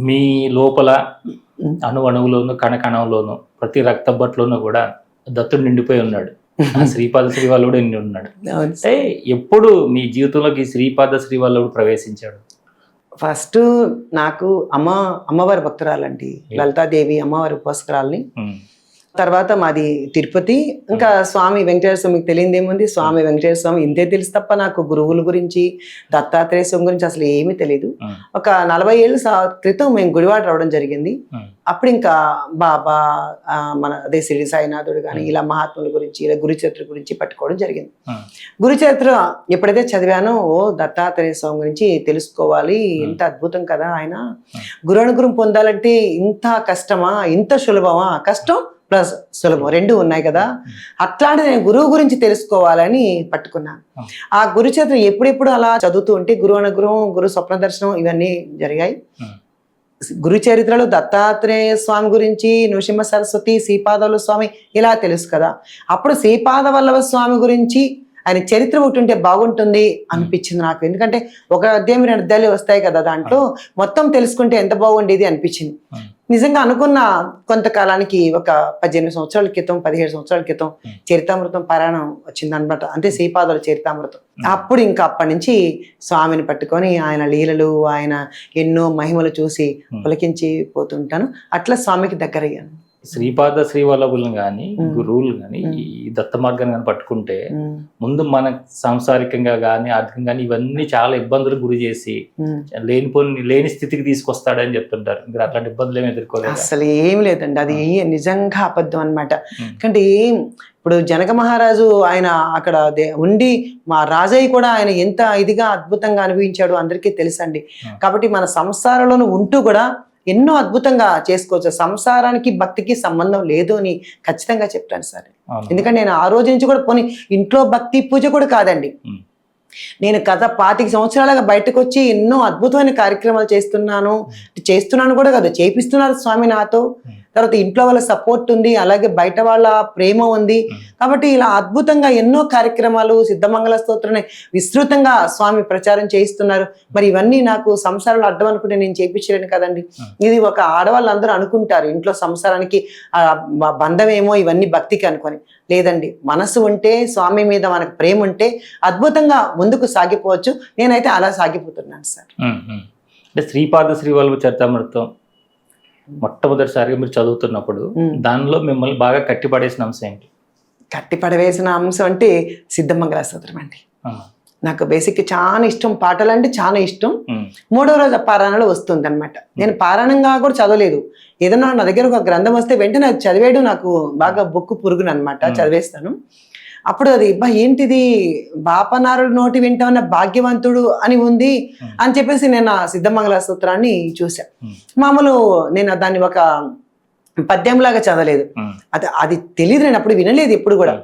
మీ లోపల అణువులోను కణకణంలోను ప్రతి రక్త బట్లోనూ కూడా దత్తుడు నిండిపోయి ఉన్నాడు. ఆ శ్రీపాద శ్రీవల్లభుడు నిండి ఉన్నాడు. అంటే ఎప్పుడు మీ జీవితంలోకి శ్రీపాద శ్రీవల్లభుడు ప్రవేశించాడు? ఫస్ట్ నాకు అమ్మవారి భక్తురాలండి, లలితాదేవి అమ్మవారి ఉపాసకురాలని. తర్వాత మాది తిరుపతి. ఇంకా స్వామి వెంకటేశ్వర స్వామి, మీకు తెలియదు ఏముంది, స్వామి వెంకటేశ్వర స్వామి ఇంతే తెలుసు తప్ప నాకు గురువుల గురించి దత్తాత్రేయ స్వామి గురించి అసలు ఏమీ తెలియదు. ఒక 40 ఏళ్ళ క్రితం మేము గుడివాడ రావడం జరిగింది. అప్పుడు ఇంకా బాబా, మన అదే శ్రీ సాయినాథుడు కానీ ఇలా మహాత్ముల గురించి, ఇలా గురుచరిత్ర గురించి పట్టుకోవడం జరిగింది. గురుచరిత్ర ఎప్పుడైతే చదివానో, ఓ దత్తాత్రేయ స్వామి గురించి తెలుసుకోవాలి, ఇంత అద్భుతం కదా ఆయన, గురు అనుగ్రహం పొందాలంటే ఇంత కష్టమా, ఇంత సులభమా, కష్టం ప్లస్ సులభం రెండు ఉన్నాయి కదా, అట్లాంటి నేను గురువు గురించి తెలుసుకోవాలని పట్టుకున్నాను. ఆ గురు చరిత్ర ఎప్పుడెప్పుడు అలా చదువుతూ ఉంటే గురు అనుగ్రహం, గురు స్వప్న దర్శనం ఇవన్నీ జరిగాయి. గురు చరిత్రలో దత్తాత్రేయ స్వామి గురించి, నృసింహ సరస్వతి, శ్రీపాదవల్లభ స్వామి ఇలా తెలుసు కదా. అప్పుడు శ్రీపాదవల్లభ స్వామి గురించి ఆయన చరిత్ర ఒకటి ఉంటే బాగుంటుంది అనిపించింది నాకు. ఎందుకంటే ఒక అధ్యాయం 2 అధ్యాయాలు వస్తాయి కదా, దాంట్లో మొత్తం తెలుసుకుంటే ఎంత బాగుండేది అనిపించింది. నిజంగా అనుకున్న కొంతకాలానికి ఒక 18 సంవత్సరాల క్రితం, 17 సంవత్సరాల క్రితం చరితామృతం పారాయణం వచ్చింది అనమాట. అంటే శ్రీపాదాల చరితామృతం. అప్పుడు ఇంకా అప్పటి నుంచి స్వామిని పట్టుకొని ఆయన లీలలు, ఆయన ఎన్నో మహిమలు చూసి పులకించి పోతుంటాను. అట్లా స్వామికి దగ్గరయ్యాను. శ్రీపాద శ్రీవల్లభులను కానీ, గురువులు కానీ, ఈ దత్త మార్గాన్ని కానీ పట్టుకుంటే ముందు మన సాంసారికంగా కానీ, ఆర్థికంగా కానీ ఇవన్నీ చాలా ఇబ్బందులు గురి చేసి లేని స్థితికి తీసుకొస్తాడని చెప్తుంటారు. మీరు అట్లాంటి ఇబ్బందులు ఏమి ఎదుర్కోలేదు? అసలు ఏం లేదండి, అది నిజంగా అబద్ధం అనమాట. ఎందుకంటే ఇప్పుడు జనక మహారాజు ఆయన అక్కడ ఉండి, మా రాజయ్య కూడా ఆయన ఎంత ఇదిగా అద్భుతంగా అనుభవించాడు అందరికీ తెలుసండి. కాబట్టి మన సంసారంలోనూ ఉంటూ కూడా ఎన్నో అద్భుతంగా చేసుకోవచ్చు. సంసారానికి భక్తికి సంబంధం లేదు అని ఖచ్చితంగా చెప్తాను సార్. ఎందుకంటే నేను ఆ రోజు నుంచి కూడా పోనీ ఇంట్లో భక్తి పూజ కూడా కాదండి, నేను గత 25 సంవత్సరాలుగా బయటకు వచ్చి ఎన్నో అద్భుతమైన కార్యక్రమాలు చేస్తున్నాను కూడా కాదు, చేపిస్తున్నారు స్వామి నాతో. తర్వాత ఇంట్లో వాళ్ళ సపోర్ట్ ఉంది, అలాగే బయట వాళ్ళ ప్రేమ ఉంది. కాబట్టి ఇలా అద్భుతంగా ఎన్నో కార్యక్రమాలు, సిద్ధమంగళ స్తోత్రాన్ని విస్తృతంగా స్వామి ప్రచారం చేయిస్తున్నారు. మరి ఇవన్నీ నాకు సంసారంలో అడ్డం అనుకుంటే నేను చేయించలేను కదండి. ఇది ఒక ఆడవాళ్ళందరూ అనుకుంటారు ఇంట్లో సంసారానికి బంధం ఏమో ఇవన్నీ భక్తికి అనుకొని. లేదండి, మనసు ఉంటే, స్వామి మీద మనకు ప్రేమ ఉంటే అద్భుతంగా ముందుకు సాగిపోవచ్చు. నేనైతే అలా సాగిపోతున్నాను సార్. అంటే శ్రీపాద శ్రీవల్లభ చరితామృతం మొట్టమొదటిసారిగా మీరు చదువుతున్నప్పుడు దానిలో మిమ్మల్ని బాగా కట్టిపడేసిన అంశం ఏంటి? కట్టిపడవేసిన అంశం అంటే సిద్ధమంగళ స్తోత్రం అండి. నాకు బేసిక్ చాలా ఇష్టం, పాటలు అంటే చాలా ఇష్టం. 3వ రోజు పారాయణలో వస్తుంది అనమాట. నేను పారాయణంగా కూడా చదవలేదు, ఏదన్నా నా దగ్గర ఒక గ్రంథం వస్తే వెంటనే అది చదివేయడం నాకు బాగా బొక్కు పురుగును అనమాట, చదివేస్తాను. అప్పుడు అది ఏంటిది, బాపనారుడు నోటి వింటామన్న భాగ్యవంతుడు అని ఉంది అని చెప్పేసి నేను ఆ సిద్ధమంగళ స్తోత్రాన్ని చూశాను. మామూలు నేను దాన్ని ఒక పద్యంలాగా చదవలేదు, అది తెలియదు, నేను అప్పుడు వినలేదు ఎప్పుడు కూడా.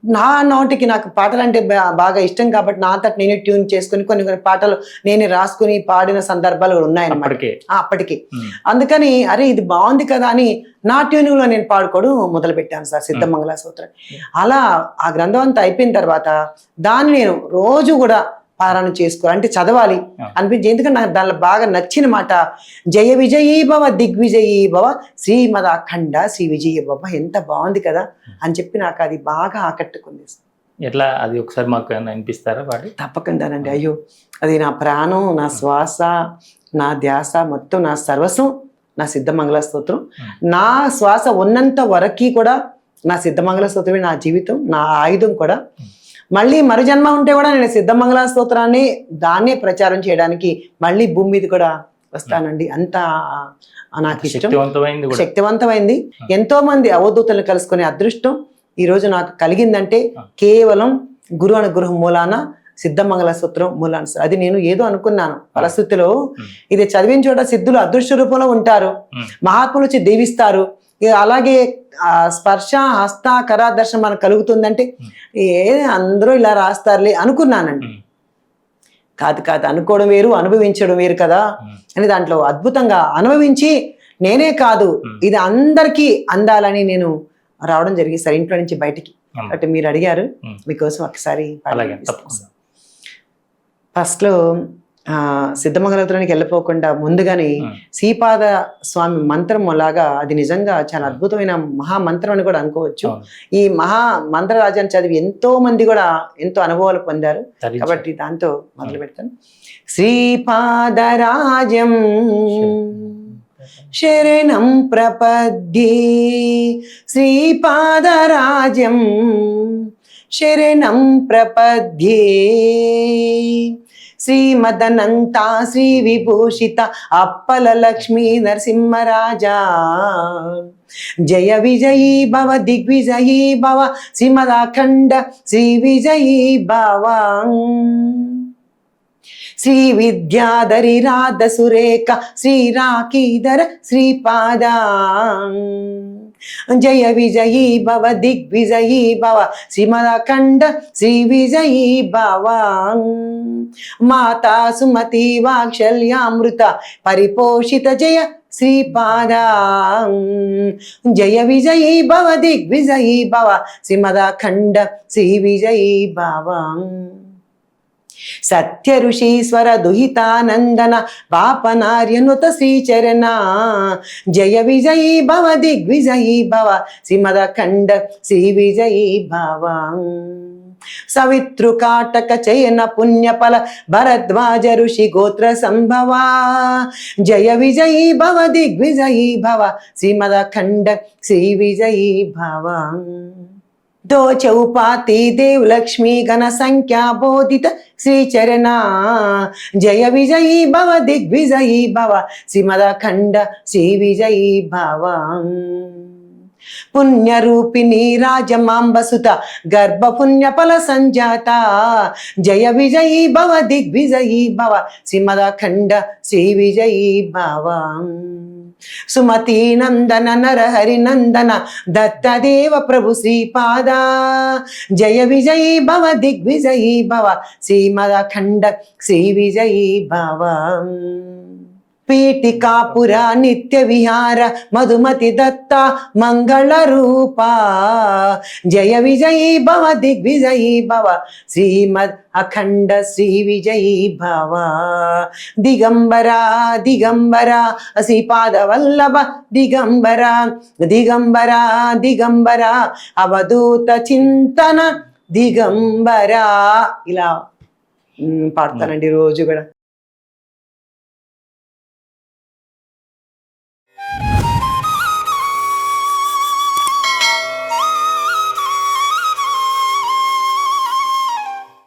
నా నోటికి నాకు పాటలు అంటే బాగా ఇష్టం కాబట్టి నా అంతటి నేనే ట్యూన్ చేసుకుని కొన్ని పాటలు నేనే రాసుకుని పాడిన సందర్భాలు కూడా ఉన్నాయన్నమాట అప్పటికి. అందుకని అరే ఇది బాగుంది కదా అని నా ట్యూనింగ్ లో నేను పాడుకోవడం మొదలు పెట్టాను సార్ సిద్ధమంగళ స్తోత్రం. అలా ఆ గ్రంథం అంతా అయిపోయిన తర్వాత దాన్ని నేను రోజు కూడా పారాయణ చేసుకోవాలి, అంటే చదవాలి అనిపించింది. ఎందుకంటే నాకు దానిలో బాగా నచ్చిన మాట, జయ విజయీ భవ దిగ్విజయీ భవ శ్రీమద అఖండ శ్రీ విజయ భవ. ఎంత బాగుంది కదా అని చెప్పి నాకు అది బాగా ఆకట్టుకుంది. ఎట్లా అది ఒకసారి మాకు అనిపిస్తారా వాడి? తప్పకుండానండి. అయ్యో, అది నా ప్రాణం, నా శ్వాస, నా ధ్యాస, మొత్తం నా సర్వస్వం నా సిద్ధమంగళ స్తోత్రం. నా శ్వాస ఉన్నంత వరకు కూడా నా సిద్ధమంగళ స్తోత్రమే నా జీవితం, నా ఆయుధం కూడా. మళ్ళీ మరు జన్మ ఉంటే కూడా నేను సిద్ధమంగళ స్తోత్రాన్ని దాన్నే ప్రచారం చేయడానికి మళ్ళీ భూమి మీద కూడా వస్తానండి. అంత నాకు ఇష్టం, శక్తివంతమైంది. ఎంతో మంది అవధూతలను కలుసుకునే అదృష్టం ఈరోజు నాకు కలిగిందంటే కేవలం గురు అనుగ్రహం మూలాన, సిద్ధమంగళ స్తోత్రం మూలాన. అది నేను ఏదో అనుకున్నాను ఫలశ్రుతిలో, ఇది చదివిన చోట సిద్ధులు అదృశ్య రూపంలో ఉంటారు, మహాత్ములు వచ్చి దీవిస్తారు, అలాగే స్పర్శ హస్త కరా దర్శనం మనకు కలుగుతుందంటే అందరూ ఇలా రాస్తారులే అనుకున్నానండి. కాదు, అనుకోవడం వేరు, అనుభవించడం వేరు కదా అని దాంట్లో అద్భుతంగా అనుభవించి నేనే కాదు ఇది అందరికీ అందాలని నేను రావడం జరిగింది సార్ ఇంట్లో నుంచి బయటికి. అంటే మీరు అడిగారు, మీకోసం ఒకసారి ఫస్ట్ లో సిద్ధమంగళపురానికి వెళ్ళిపోకుండా ముందుగానే శ్రీపాద స్వామి మంత్రం లాగా అది నిజంగా చాలా అద్భుతమైన మహామంత్రం అని కూడా అనుకోవచ్చు. ఈ మహా మంత్రరాజాన్ని చదివి ఎంతో మంది కూడా ఎంతో అనుభవాలు పొందారు. కాబట్టి దాంతో మొదలు పెడతాను. శ్రీపాదరాజం శరణం ప్రపద్యే, శ్రీపాదరాజం శరణం ప్రపద్యే, శ్రీమదనంతా శ్రీ విభూషిత అప్పల లక్ష్మీ నరసింహరాజా, జయ విజయీ భవ దిగ్విజయీ భవ, శ్రీమదాఖండ శ్రీ విజయీ భవ, శ్రీ విద్యాధరి రాధ సురేఖ శ్రీరాకీధర శ్రీపాద, జయ విజయీ భవ దిగ్విజయీ భవ, శ్రీమదాఖండ శ్రీ విజయీ భవ, మాతా సుమతి వాత్సల్యామృత పరిపోషిత జయ శ్రీపాద, జయ విజయీ భవ దిగ్విజయీ భవ, శ్రీమదాఖండ శ్రీ విజయీ భవ, సత్య ఋషీశ్వర దుహితానందన పాపనార్యనుత శ్రీచరణ, జయ విజయీ భవ దిగ్విజయీ భవ, శ్రీమదాఖండ శ్రీ విజయీ భవ, సవితృకాటక చయన పుణ్యఫల భరద్వాజ ఋషి గోత్ర సంభవా, జయ విజయీ భవ దిగ్విజయీ భవ, శ్రీమదాఖండ శ్రీ విజయీ భవ, దో చౌపాతి దేవ్ లక్ష్మీ గణ సంఖ్యా బోధిత శ్రీచరణ, జయ విజయీ భవ దిగ్విజయీ భవ, శ్రీమదాఖండ శ్రీ విజయీ భవ, పుణ్యరూపిణి రాజమాంబసుత గర్భ పుణ్యఫల సంజాత, జయ విజయీ భవ దిగ్విజయీ భవ, శ్రీమదాఖండ శ్రీ విజయీ భవ, సుమతి నందన నరహరి నందన దత్తదేవ ప్రభు శ్రీపాద, జయ విజయీ భవ దిగ్విజయీ భవ, శ్రీమదాఖండ శ్రీ విజయీ భవ, పీఠికాపుర నిత్య విహార మధుమతి దత్త మంగళ రూప, జయ విజయీ భవ దిగ్విజయీ భవ, శ్రీమద్ అఖండ శ్రీ విజయీ భవ, దిగంబర దిగంబర శ్రీపాద వల్లభ దిగంబర, దిగంబర దిగంబర అవధూత చింతన దిగంబర, ఇలా పాడతానండి రోజు కూడా.